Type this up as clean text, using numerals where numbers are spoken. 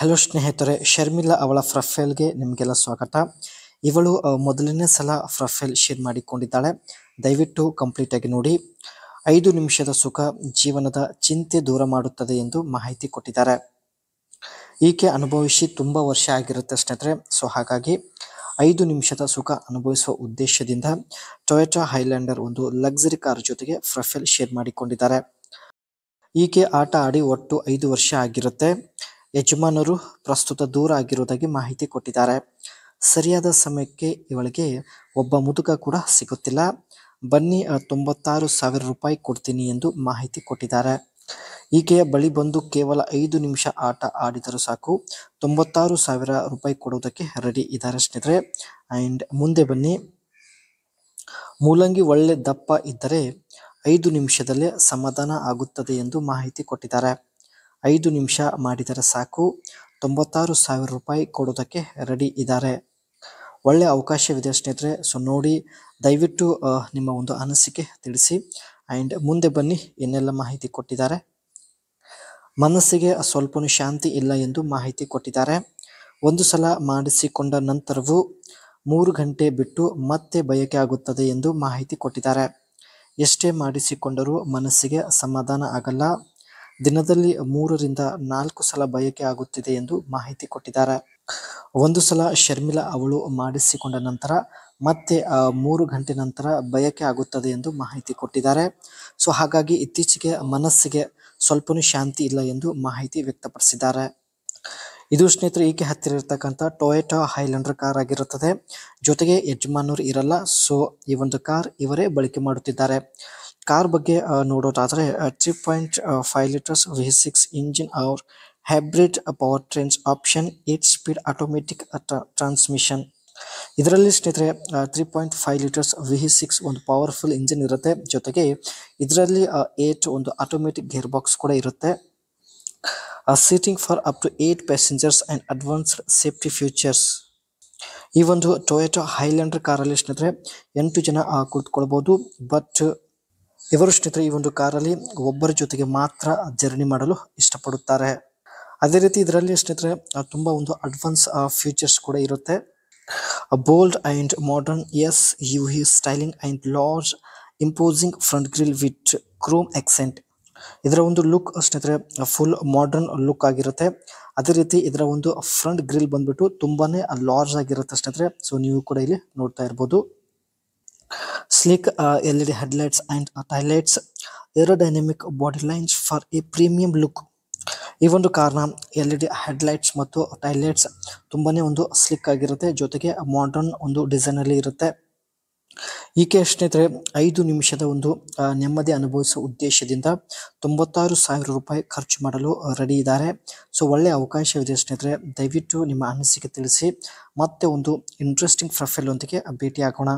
Hello ಸ್ನೇಹಿತರೆ, ಶರ್ಮಿಳಾ ಅವಳ ಪ್ರೊಫೈಲ್ಗೆ ನಿಮಗೆಲ್ಲ ಸ್ವಾಗತ. ಇವಳು ಮೊದಲನೇ ಸಲ ಪ್ರೊಫೈಲ್ ಶೇರ್ ಮಾಡಿಕೊಂಡಿದ್ದಾಳೆ. ದಯವಿಟ್ಟು ಕಂಪ್ಲೀಟ್ ಆಗಿ ನೋಡಿ. 5 ನಿಮಿಷದ ಸುಖ ಜೀವನದ ಚಿಂತೆ ದೂರ ಮಾಡುತ್ತದೆ ಎಂದು ಮಾಹಿತಿ ಕೊಟ್ಟಿದ್ದಾರೆ. ಈಕೆ ಅನುಭವಿಸಿ ತುಂಬ ವರ್ಷ ಆಗಿರುತ್ತೆ ಸ್ನೇಹಿತರೆ. ಸೊ ಹಾಗಾಗಿ 5 ನಿಮಿಷದ ಸುಖ ಅನುಭವಿಸುವ ಉದ್ದೇಶದಿಂದ ಟೊಯೋಟಾ ಹೈಲ್ಯಾಂಡರ್ ಒಂದು ಲಕ್ಸುರಿ ಕಾರ್ ಜೊತೆಗೆ ಪ್ರೊಫೈಲ್ ಶೇರ್ ಮಾಡಿಕೊಂಡಿದ್ದಾರೆ. ಈಕೆ ಆಟ ಆಡಿ ಒಟ್ಟು 5 ವರ್ಷ ಆಗಿರುತ್ತೆ. ಯಜಮಾನರು ಪ್ರಸ್ತುತ ದೂರ ಆಗಿರುವುದಾಗಿ ಮಾಹಿತಿ ಕೊಟ್ಟಿದ್ದಾರೆ. ಸರಿಯಾದ ಸಮಯಕ್ಕೆ ಇವಳಿಗೆ ಒಬ್ಬ ಮುದುಕ ಕೂಡ ಸಿಗುತ್ತಿಲ್ಲ. ಬನ್ನಿ 96,000 ರೂಪಾಯಿ ಕೊಡ್ತೀನಿ ಎಂದು ಮಾಹಿತಿ ಕೊಟ್ಟಿದ್ದಾರೆ. ಈಕೆಯ ಬಳಿ ಬಂದು ಕೇವಲ 5 ನಿಮಿಷ ಆಟ ಆಡಿದರೂ ಸಾಕು, 96,000 ರೂಪಾಯಿ ಕೊಡುವುದಕ್ಕೆ ರೆಡಿ ಇದ್ದಾರೆ ಸ್ನೇಹಿತರೆ. ಆ್ಯಂಡ್ ಮುಂದೆ ಬನ್ನಿ. ಮೂಲಂಗಿ ಒಳ್ಳೆ ದಪ್ಪ ಇದ್ದರೆ 5 ನಿಮಿಷದಲ್ಲೇ ಸಮಾಧಾನ ಆಗುತ್ತದೆ ಎಂದು ಮಾಹಿತಿ ಕೊಟ್ಟಿದ್ದಾರೆ. 5 ನಿಮಿಷ ಮಾಡಿದರೆ ಸಾಕು, 96,000 ರೂಪಾಯಿ ಕೊಡೋದಕ್ಕೆ ರೆಡಿ ಇದ್ದಾರೆ. ಒಳ್ಳೆ ಅವಕಾಶವಿದೆ ಸ್ನೇಹಿತರೆ. ಸೊ ನೋಡಿ, ದಯವಿಟ್ಟು ನಿಮ್ಮ ಒಂದು ಅನಿಸಿಕೆ ತಿಳಿಸಿ. ಆ್ಯಂಡ್ ಮುಂದೆ ಬನ್ನಿ, ಏನೆಲ್ಲ ಮಾಹಿತಿ ಕೊಟ್ಟಿದ್ದಾರೆ. ಮನಸ್ಸಿಗೆ ಸ್ವಲ್ಪನೂ ಶಾಂತಿ ಇಲ್ಲ ಎಂದು ಮಾಹಿತಿ ಕೊಟ್ಟಿದ್ದಾರೆ. ಒಂದು ಸಲ ಮಾಡಿಸಿಕೊಂಡ ನಂತರವೂ 3 ಗಂಟೆ ಬಿಟ್ಟು ಮತ್ತೆ ಬಯಕೆ ಆಗುತ್ತದೆ ಎಂದು ಮಾಹಿತಿ ಕೊಟ್ಟಿದ್ದಾರೆ. ಎಷ್ಟೇ ಮಾಡಿಸಿಕೊಂಡರೂ ಮನಸ್ಸಿಗೆ ಸಮಾಧಾನ ಆಗಲ್ಲ. ದಿನದಲ್ಲಿ 3 ರಿಂದ 4 ಸಲ ಬಯಕೆ ಆಗುತ್ತಿದೆ ಎಂದು ಮಾಹಿತಿ ಕೊಟ್ಟಿದ್ದಾರೆ. ಒಂದು ಸಲ ಶರ್ಮಿಳಾ ಅವಳು ಮಾಡಿಸಿಕೊಂಡ ನಂತರ ಮತ್ತೆ 3 ಗಂಟೆ ನಂತರ ಬಯಕೆ ಆಗುತ್ತದೆ ಎಂದು ಮಾಹಿತಿ ಕೊಟ್ಟಿದ್ದಾರೆ. ಸೊ ಹಾಗಾಗಿ ಇತ್ತೀಚೆಗೆ ಮನಸ್ಸಿಗೆ ಸ್ವಲ್ಪನೂ ಶಾಂತಿ ಇಲ್ಲ ಎಂದು ಮಾಹಿತಿ ವ್ಯಕ್ತಪಡಿಸಿದ್ದಾರೆ. ಇದು ಸ್ನೇಹಿತರೆ ಈಕೆ ಹತ್ತಿರ ಇರತಕ್ಕಂಥ ಟೊಯೋಟಾ ಹೈಲ್ಯಾಂಡರ್ ಕಾರ್ ಆಗಿರುತ್ತದೆ. ಜೊತೆಗೆ ಯಜಮಾನರು ಇರಲ್ಲ. ಸೊ ಈ ಒಂದು ಕಾರ್ ಇವರೇ ಬಳಕೆ ಮಾಡುತ್ತಿದ್ದಾರೆ. ಕಾರ್ ಬಗ್ಗೆ ನೋಡೋದಾದರೆ 3.5 litres V6 engine or hybrid powertrains option 8 speed automatic transmission. ಇದರಲ್ಲಿ ಸ್ನೇಹಿತರೆ 3.5 ಲೀಟರ್ಸ್ V6 ಒಂದು ಪವರ್ಫುಲ್ ಇಂಜಿನ್ ಇರುತ್ತೆ. ಜೊತೆಗೆ ಇದರಲ್ಲಿ 8 ಒಂದು ಆಟೋಮೆಟಿಕ್ ಗೇರ್ ಬಾಕ್ಸ್ ಕೂಡ ಇರುತ್ತೆ. Seating for up to 8 passengers and advanced safety features. ಈ ಒಂದು ಟೊಯೋಟಾ ಹೈಲ್ಯಾಂಡರ್ ಕಾರಲ್ಲಿ ಸ್ನೇಹಿತರೆ 8 ಜನ ಕುಳಿತುಕೊಳ್ಬೋದು. ಬಟ್ ಇವರು ಸ್ನೇಹಿತರೆ ಈ ಒಂದು ಕಾರಲ್ಲಿ ಒಬ್ಬರ ಜೊತೆಗೆ ಮಾತ್ರ ಜರ್ನಿ ಮಾಡಲು ಇಷ್ಟಪಡುತ್ತಾರೆ. ಅದೇ ರೀತಿ ಇದರಲ್ಲಿ ಸ್ನೇಹಿತರೆ ತುಂಬ ಒಂದು ಅಡ್ವಾನ್ಸ್ ಫೀಚರ್ಸ್ ಕೂಡ ಇರುತ್ತೆ. Bold and modern SUV styling and large imposing front grill with Chrome accent. ಇದರ ಒಂದು ಲುಕ್ ಸ್ನೇಹಿತರೆ ಫುಲ್ ಮಾಡರ್ನ್ ಲುಕ್ ಆಗಿರುತ್ತೆ. ಅದೇ ರೀತಿ ಇದರ ಒಂದು ಫ್ರಂಟ್ ಗ್ರಿಲ್ ಬಂದ್ಬಿಟ್ಟು ತುಂಬಾನೇ ಲಾರ್ಜ್ ಆಗಿರುತ್ತೆ ಸ್ನೇಹಿತರೆ. ಸೊ ನೀವು ಕೂಡ ಇಲ್ಲಿ ನೋಡ್ತಾ ಇರ್ಬೋದು. Slick LED headlights and taillights, aerodynamic body lines for a premium look. ಈ ಒಂದು ಕಾರ್ನ LED ಹೆಡ್ಲೈಟ್ಸ್ ಮತ್ತು ಟೈಲೈಟ್ಸ್ ತುಂಬಾನೇ ಒಂದು ಸ್ಲಿಕ್ ಆಗಿರುತ್ತೆ. ಜೊತೆಗೆ ಮಾಡರ್ನ್ ಒಂದು ಡಿಸೈನ್ ಅಲ್ಲಿ ಇರುತ್ತೆ. ಈಕೆ ಸ್ನೇಹಿತರೆ 5 ನಿಮಿಷದ ಒಂದು ನೆಮ್ಮದಿ ಅನುಭವಿಸುವ ಉದ್ದೇಶದಿಂದ 96,000 ರೂಪಾಯಿ ಖರ್ಚು ಮಾಡಲು ರೆಡಿ ಇದ್ದಾರೆ. ಸೊ ಒಳ್ಳೆ ಅವಕಾಶವಿದೆ ಸ್ನೇಹಿತರೆ. ದಯವಿಟ್ಟು ನಿಮ್ಮ ಅನಿಸಿಕೆ ತಿಳಿಸಿ. ಮತ್ತೆ ಒಂದು ಇಂಟ್ರೆಸ್ಟಿಂಗ್ ಪ್ರೊಫೈಲ್ ಒಂದಿಗೆ ಭೇಟಿ ಆಗೋಣ.